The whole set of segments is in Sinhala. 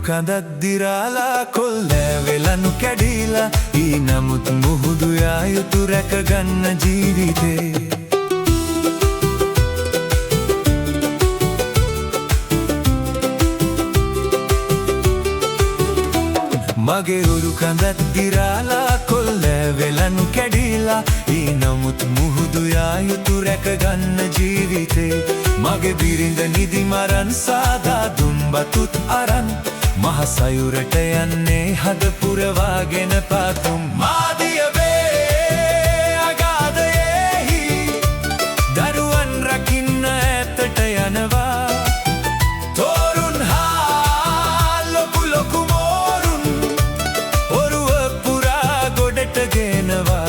කඳක් දිරාලා කොල්ලෑවෙලනු කැඩීලා ඊ නමුත් මුහුදු යා යුතු රැකගන්න ජීවිතේ මගේ උරු කඳක් දිරාලා කොල්ලෑවෙලනු කැඩීලා ඊ නමුත් මුහුදු යා යුතු රැකගන්න ජීවිතේ මගේ බිරිඳ නිදි මරන් සාදා දුම්බතුත් අරන් මහ සයුරට යන්නේ හද පුරවාගෙන පාතුම් මාදිය වේ අගාධයෙහි දරුවන් රකින්න ඈතට යනවා තෝරුන් හා ලොකු ලොකු මෝරුන් ඔරුව පුරා ගොඩට ගෙනවා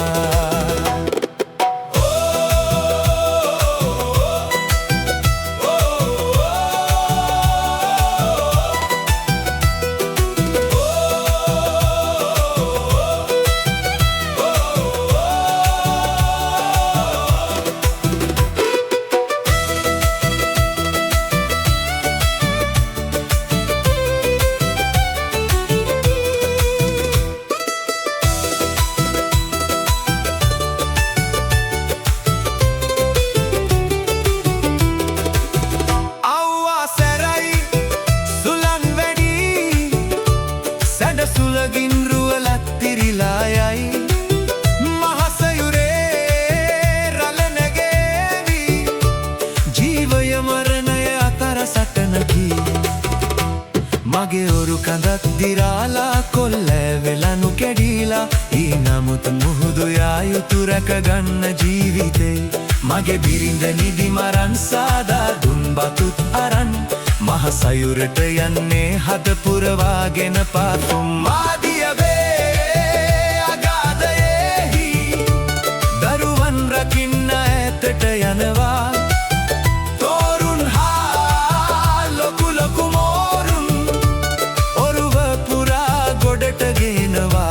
සුලගින් රුවලත් තිරිලා යයි මහසයුරේ රළ නැගේවි ජීවය මරණය අතර සටනකි මගේ ඔරු කඳක් දිරාලා කොල්ලෑවෙලනු කැඩීලා ඊ නමුත් මුහුදු යා යුතු රැකගන්න ජීවිතේ මගේ බිරිඳ නිදි මරන් සාදා දුම්බතුත් අරන් මහ සයුරට යන්නේ හද පුරවාගෙන පාතුම් මාදිය වේ අගාධයෙහි දරුවන් රකින්න ඈතට යනවා තෝරුන් හා ලොකු ලොකු මෝරුන් ඔරුව පුරා ගොඩට ගෙනවා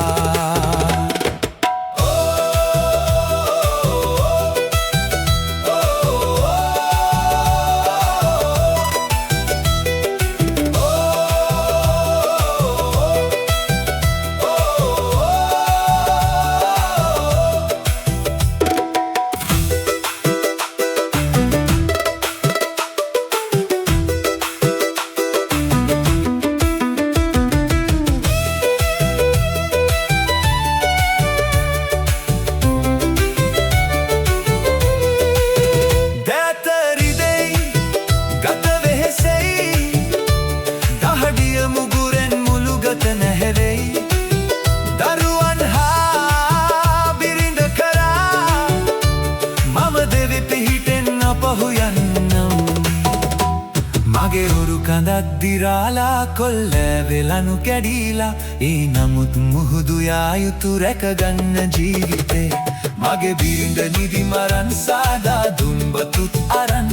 දරුවන් හා බිරිඳ කරා මම දෙවි පිහිටෙන් අපහු යන්නම් මගේ උරු කඳක් දිරාලා කොල්ලෑවෙලනු කැඩීලා ඊ නමුත් මුහුදු යා යුතු රැකගන්න ජීවිතේ මගේ බිරිඳ නිදි මරන් සාදා දුම්බතුත් අරන්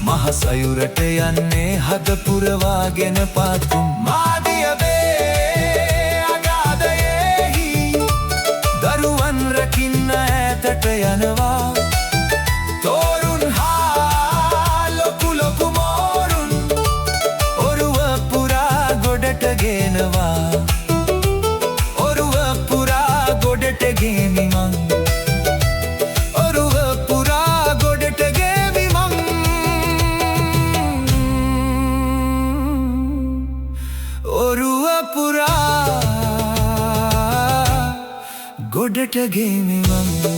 මහ සයුරට යන්නේ හද පුරවාගෙන පාතුම් මාදිය වේ අගාධයෙහි දරුවන් රකින්න ඈතට යනවා තෝරුන් හා ලොකු ලොකු මෝරුන් ඔරුව පුරා ගොඩට ගෙනවා ඔරුව පුරා ගොඩට ගෙමි මං ඔරුව පුරා ගොඩට ගෙමි මං ඔරුව පුරා ගොඩට ගෙමි මං